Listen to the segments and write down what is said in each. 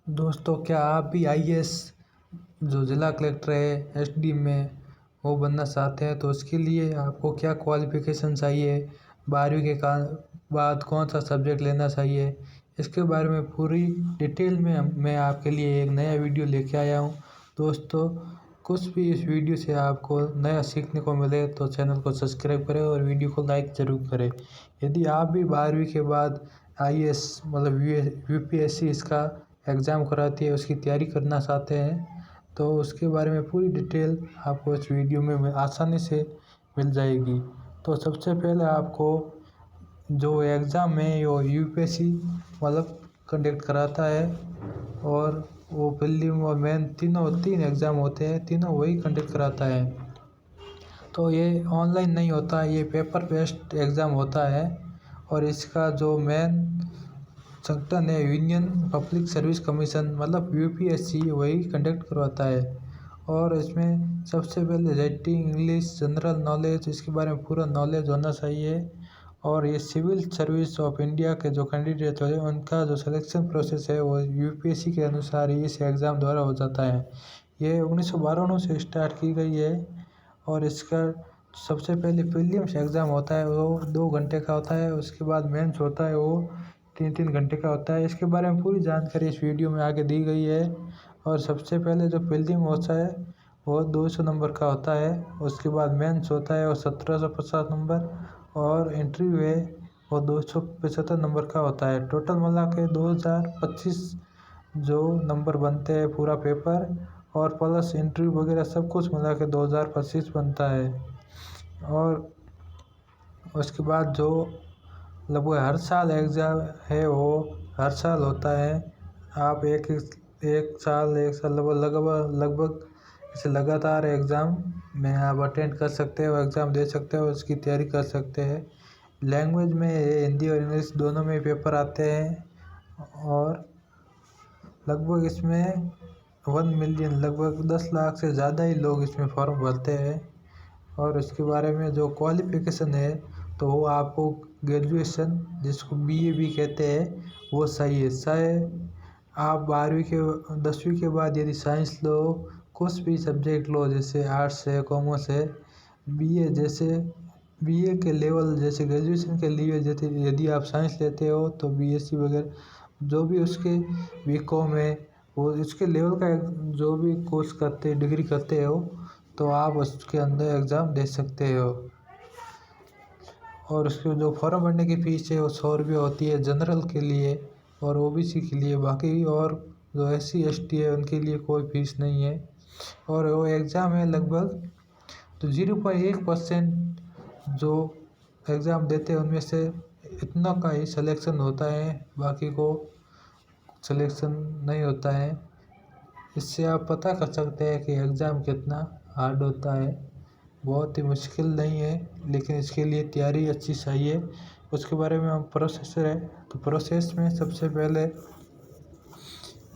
दोस्तों, क्या आप भी आईएएस जो जिला कलेक्टर है एसडी में वो बनना चाहते हैं? तो उसके लिए आपको क्या क्वालिफिकेशन चाहिए, 12वीं के बाद कौन सा सब्जेक्ट लेना चाहिए, इसके बारे में पूरी डिटेल में मैं आपके लिए एक नया वीडियो लेके आया हूँ। दोस्तों, कुछ भी इस वीडियो से आपको नया सीखने को मिले तो चैनल को सब्सक्राइब करें और वीडियो को लाइक ज़रूर करें। यदि आप भी 12वीं के बाद आईएएस मतलब यूपीएससी इसका एग्ज़ाम कराती है उसकी तैयारी करना चाहते हैं तो उसके बारे में पूरी डिटेल आपको इस वीडियो में आसानी से मिल जाएगी। तो सबसे पहले आपको जो एग्ज़ाम है वो यूपीएससी मतलब कंडक्ट कराता है और वो प्रीलिम और मेन तीन एग्ज़ाम होते हैं, तीनों वही कंडक्ट कराता है। तो ये ऑनलाइन नहीं होता, ये पेपर बेस्ड एग्ज़ाम होता है और इसका जो मेन संगठन है यूनियन पब्लिक सर्विस कमीशन मतलब यूपीएससी वही कंडक्ट करवाता है। और इसमें सबसे पहले राइटिंग, इंग्लिश, जनरल नॉलेज इसके बारे में पूरा नॉलेज होना चाहिए। और ये सिविल सर्विस ऑफ इंडिया के जो कैंडिडेट हैं उनका जो सिलेक्शन प्रोसेस है वो यूपीएससी के अनुसार ही इस एग्ज़ाम द्वारा हो जाता है। ये 1992 से स्टार्ट की गई है और इसका सबसे पहले प्रीलिम्स एग्ज़ाम होता है वो 2 घंटे का होता है, उसके बाद मेंस होता है वो 3-3 घंटे का होता है। इसके बारे में पूरी जानकारी इस वीडियो में आगे दी गई है। और सबसे पहले जो प्रीलिम होता है वो 200 नंबर का होता है, उसके बाद मेंस होता है वो 1750 नंबर और इंटरव्यू है वो 275 नंबर का होता है। टोटल मिला के 2025 जो नंबर बनते हैं पूरा पेपर और प्लस इंटरव्यू वगैरह सब कुछ मिला के 2025 बनता है। और उसके बाद जो लगभग हर साल एग्ज़ाम है वो हर साल होता है। आप एक साल लगभग इसे लगातार एग्ज़ाम में आप अटेंड कर सकते हो, एग्ज़ाम दे सकते हो, उसकी तैयारी कर सकते हैं। लैंग्वेज में हिंदी और इंग्लिश दोनों में पेपर आते हैं और लगभग इसमें 1 मिलियन लगभग 10 लाख से ज़्यादा ही लोग इसमें फॉर्म भरते हैं। और इसके बारे में जो क्वालिफ़िकेशन है तो वो आपको ग्रेजुएशन जिसको बीए भी कहते हैं वो सही है। चाहे आप 10वीं के बाद यदि साइंस लो, कुछ भी सब्जेक्ट लो जैसे आर्ट्स है, कॉमर्स है, बीए जैसे बीए के लेवल जैसे ग्रेजुएशन के लिए जैसे यदि आप साइंस लेते हो तो बीएससी वगैरह जो भी उसके बीकॉम है वो उसके लेवल का जो भी कोर्स करते डिग्री करते हो तो आप उसके अंदर एग्ज़ाम दे सकते हो। और उसके जो फॉर्म भरने की फ़ीस है वो 100 रुपये होती है जनरल के लिए और ओबीसी के लिए। बाकी और जो SC ST है उनके लिए कोई फ़ीस नहीं है। और वो एग्ज़ाम है लगभग तो 0.1% जो एग्ज़ाम देते हैं उनमें से इतना का ही सिलेक्शन होता है, बाकी को सिलेक्शन नहीं होता है। इससे आप पता कर सकते हैं कि एग्ज़ाम कितना हार्ड होता है। बहुत ही मुश्किल नहीं है लेकिन इसके लिए तैयारी अच्छी चाहिए। उसके बारे में हम प्रोसेसर है तो प्रोसेस में सबसे पहले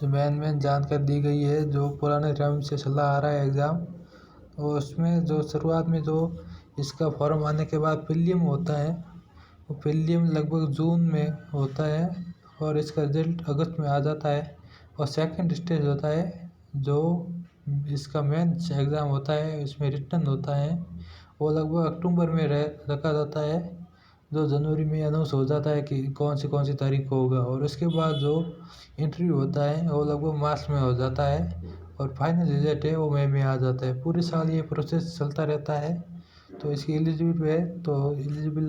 जो मेन जानकारी दी गई है जो पुराने टाइम से चला आ रहा है एग्ज़ाम, और उसमें जो शुरुआत में जो इसका फॉर्म आने के बाद प्रीलिम होता है वो प्रीलिम लगभग जून में होता है और इसका रिजल्ट अगस्त में आ जाता है। और सेकंड स्टेज होता है जो इसका मेंस एग्ज़ाम होता है, इसमें रिटन होता है वो लगभग अक्टूबर में रखा जाता है, जो जनवरी में अनाउंस हो जाता है कि कौन सी तारीख को होगा। और उसके बाद जो इंटरव्यू होता है वो लगभग मार्च में हो जाता है और फाइनल रिजल्ट है वो मई में आ जाता है। पूरे साल ये प्रोसेस चलता रहता है। तो इसकी एलिजिबिलिटी है तो एलिजिबल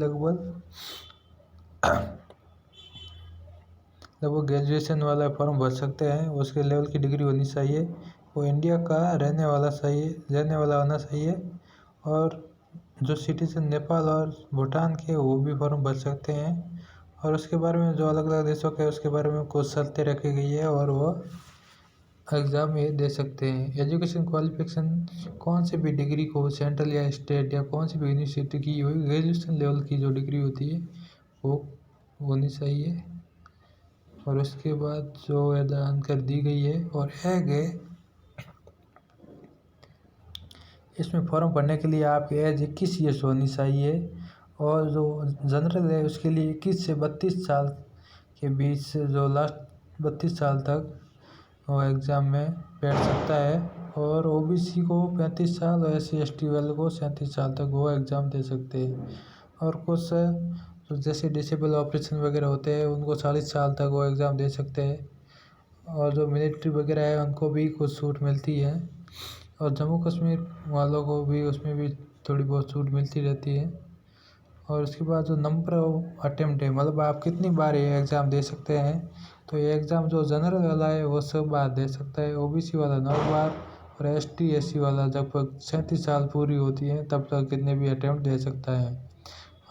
लगभग ग्रेजुएशन वाला फॉर्म भर सकते हैं। उसके लेवल की डिग्री होनी चाहिए, वो इंडिया का रहने वाला होना चाहिए। और जो सिटीजन नेपाल और भूटान के वो भी फॉर्म भर सकते हैं। और उसके बारे में जो अलग अलग देशों के उसके बारे में कुछ शर्तें रखी गई है और वो एग्ज़ाम ये दे सकते हैं। एजुकेशन क्वालिफिकेशन कौन सी भी डिग्री को सेंट्रल या स्टेट या कौन सी भी यूनिवर्सिटी की हुई ग्रेजुएशन लेवल की जो डिग्री होती है वो होनी चाहिए। और उसके बाद जो जानकारी दी गई है और है इसमें फॉर्म भरने के लिए आपकी एज 21 ईयर्स होनी चाहिए। और जो जनरल है उसके लिए 21 से 32 साल के बीच से जो लास्ट 32 साल तक वो एग्ज़ाम में बैठ सकता है। और ओबीसी को 35 साल और SC ST वाले को 37 साल तक वो एग्ज़ाम दे सकते हैं। और कुछ तो जैसे डिसेबल ऑपरेशन वगैरह होते हैं उनको 40 साल तक वो एग्ज़ाम दे सकते हैं। और जो मिलिट्री वगैरह है उनको भी कुछ छूट मिलती है। और जम्मू कश्मीर वालों को भी उसमें भी थोड़ी बहुत छूट मिलती रहती है। और उसके बाद जो नंबर ऑफ अटेम्प्ट है, मतलब आप कितनी बार ये एग्ज़ाम दे सकते हैं। तो ये एग्ज़ाम जो जनरल वाला है वो सब बार दे सकता है, ओबीसी वाला 9 बार और ST SC वाला जब 37 साल पूरी होती है तब तक कितने भी अटेम्प्ट दे सकता है।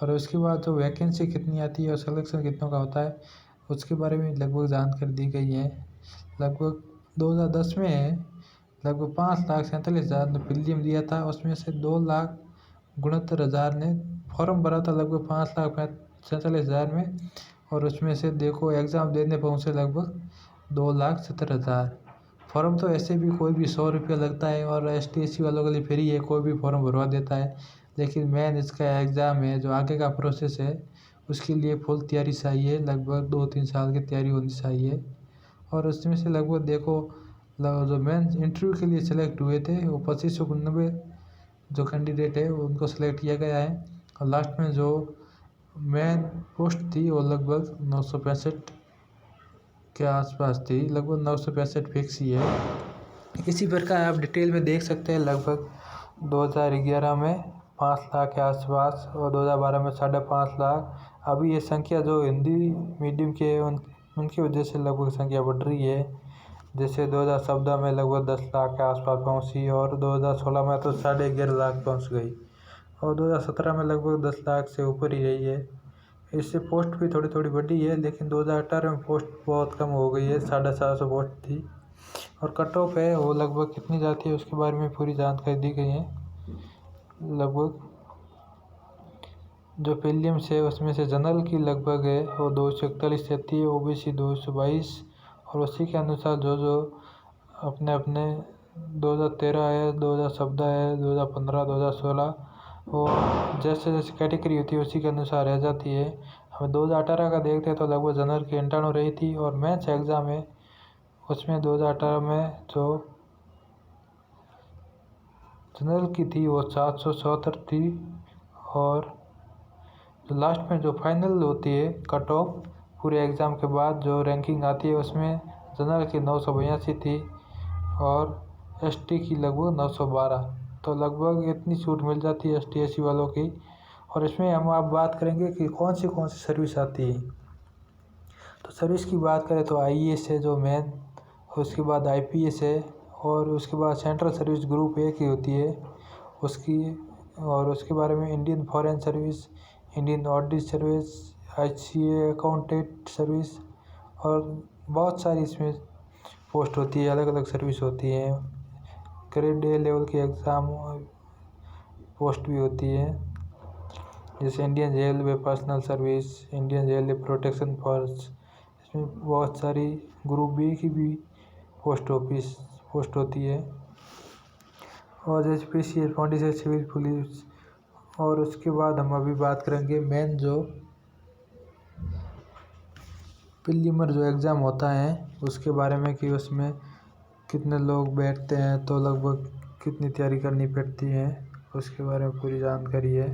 और उसके बाद जो वैकेंसी कितनी आती है और सिलेक्शन कितनों का होता है उसके बारे में लगभग जानकारी दी गई है। लगभग 2010 में लगभग 5,47,000 ने प्रीलिम दिया था, उसमें से 2,69,000 ने फॉर्म भरा था लगभग 5,47,000 में। और उसमें से देखो एग्ज़ाम देने पहुँचे लगभग 2,70,000। फॉर्म तो ऐसे भी कोई भी 100 रुपये लगता है और ST SC वालों के लिए फ्री है, कोई भी फॉर्म भरवा देता है। लेकिन मेन इसका एग्ज़ाम है जो आगे का प्रोसेस है उसके लिए फुल तैयारी चाहिए, लगभग 2-3 साल की तैयारी होनी चाहिए। और उसमें से लगभग देखो जो मेन इंटरव्यू के लिए सेलेक्ट हुए थे वो 2590 जो कैंडिडेट है उनको सेलेक्ट किया गया है। और लास्ट में जो मेन पोस्ट थी वो लगभग 965 के आसपास थी, लगभग 965 फिक्स ही है। इसी प्रकार आप डिटेल में देख सकते हैं। लगभग 2011 में 5 लाख के आसपास और 2012 में 5.5 लाख। अभी ये संख्या जो हिंदी मीडियम के उनकी वजह से लगभग संख्या बढ़ रही है। जैसे 2014 में लगभग 10 लाख के आसपास पहुंची और 2016 में तो 11.5 लाख पहुंच गई और 2017 में लगभग 10 लाख से ऊपर ही रही है। इससे पोस्ट भी थोड़ी थोड़ी बढ़ी है, लेकिन 2018 में पोस्ट बहुत कम हो गई है, 750 पोस्ट थी। और कट ऑफ है वो लगभग कितनी जाती है उसके बारे में पूरी जानकारी दी गई है। लगभग जो प्रीलिम्स है उसमें से जनरल की लगभग है वो 241 रहती है, ओबीसी 222। और उसी के अनुसार जो अपने अपने 2013 है, 2014 है, 2015, 2016 वो जैसे जैसे कैटेगरी होती है उसी के अनुसार रह जाती है। हमें 2018 का देखते हैं तो लगभग जनरल की 98 रही थी। और मैथ्स एग्ज़ाम है उसमें 2018 में जो जनरल की थी वो 774 थी। और लास्ट में जो फाइनल होती है कट ऑफ पूरे एग्ज़ाम के बाद जो रैंकिंग आती है उसमें जनरल की 982 थी और ST की लगभग 912। तो लगभग इतनी छूट मिल जाती है ST SC वालों की। और इसमें हम आप बात करेंगे कि कौन सी सर्विस आती है। तो सर्विस की बात करें तो IAS है जो मेन, उसके बाद IPS है और उसके बाद सेंट्रल सर्विस ग्रुप 1 की होती है उसकी। और उसके बारे में Indian foreign service, Indian audit service, ICA accountant service और बहुत सारी इसमें पोस्ट होती है, अलग अलग सर्विस होती है। ग्रेड A लेवल की एग्ज़ाम पोस्ट भी होती है, जैसे Indian railway personal service, Indian railway protection force. इसमें बहुत सारी ग्रुप B की भी पोस्ट होती है। और जैसे PCS फाउंडेशन सिविल पुलिस। और उसके बाद हम अभी बात करेंगे मेन जो प्रीलिमर जो एग्ज़ाम होता है उसके बारे में कि उसमें कितने लोग बैठते हैं तो लगभग कितनी तैयारी करनी पड़ती है उसके बारे में पूरी जानकारी है।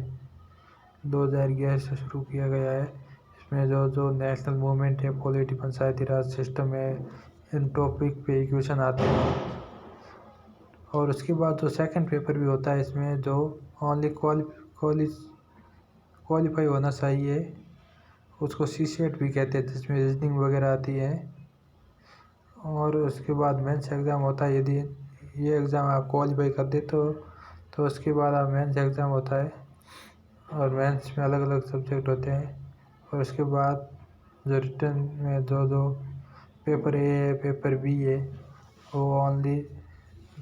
2011 से शुरू किया गया है। इसमें जो नेशनल मूवमेंट है, पॉलिटी, पंचायती राज सिस्टम है, इन टॉपिक पे इक्वेशन आते हैं। और उसके बाद जो सेकंड पेपर भी होता है इसमें जो ओनली क्वालिफाई होना चाहिए, उसको CSET भी कहते हैं, जिसमें रीजनिंग वगैरह आती है। और उसके बाद मेंस एग्ज़ाम होता है, यदि ये एग्ज़ाम आप क्वालिफाई कर दे तो उसके बाद आप मेंस एग्ज़ाम होता है। और मेंस में अलग अलग सब्जेक्ट होते हैं। और उसके बाद जो रिटर्न में जो पेपर A है, पेपर B है, वो ओनली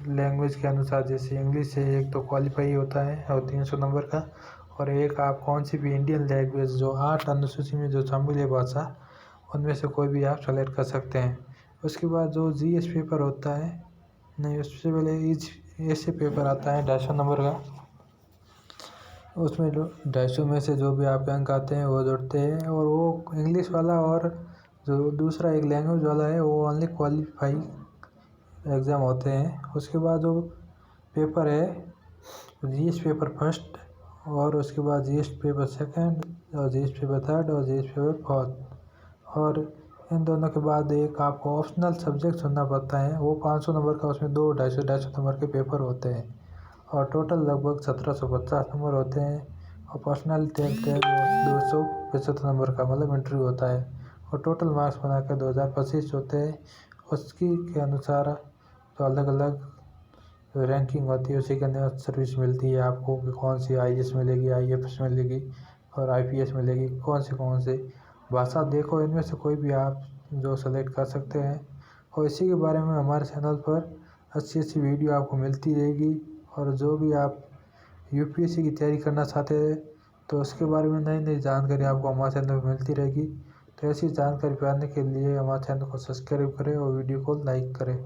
लैंग्वेज के अनुसार, जैसे इंग्लिश है एक तो क्वालिफाई होता है और 300 नंबर का। और एक आप कौन सी भी इंडियन लैंग्वेज जो 8 अनुसूची में जो शामिल है भाषा, उनमें से कोई भी आप सेलेक्ट कर सकते हैं। उसके बाद जो GS पेपर होता है, नहीं उससे पहले ऐसे पेपर आता है 250 नंबर का। उसमें 250 में से जो भी आपके अंक आते हैं वो जुड़ते हैं। और वो इंग्लिश वाला और जो दूसरा एक लैंग्वेज वाला है वो ओनली क्वालिफाई एग्ज़ाम होते हैं। उसके बाद जो पेपर है जीएस पेपर फर्स्ट और उसके बाद जीएस पेपर सेकंड और जीएस पेपर थर्ड और जीएस पेपर फोर्थ। और इन दोनों के बाद एक आपको ऑप्शनल सब्जेक्ट चुनना पड़ता है, वो 500 नंबर का, उसमें 2 250 नंबर के पेपर होते हैं और टोटल लगभग 1750 नंबर होते हैं। और पर्सनल टेस्ट है 275 नंबर का, मतलब इंटरव्यू होता है और टोटल मार्क्स बना के 2025 होते हैं। उसकी के अनुसार तो अलग अलग रैंकिंग होती है, उसी के अंदर सर्विस मिलती है आपको कि कौन सी आईएएस मिलेगी, आईएफएस मिलेगी और आईपीएस मिलेगी, कौन सी भाषा देखो, इनमें से कोई भी आप जो सेलेक्ट कर सकते हैं। और इसी के बारे में हमारे चैनल पर अच्छी अच्छी वीडियो आपको मिलती रहेगी। और जो भी आप यूपीएससी की तैयारी करना चाहते हैं तो उसके बारे में नई नई जानकारी आपको हमारे चैनल पर मिलती रहेगी। तो ऐसी जानकारी पाने के लिए हमारे चैनल को सब्सक्राइब करें और वीडियो को लाइक करें।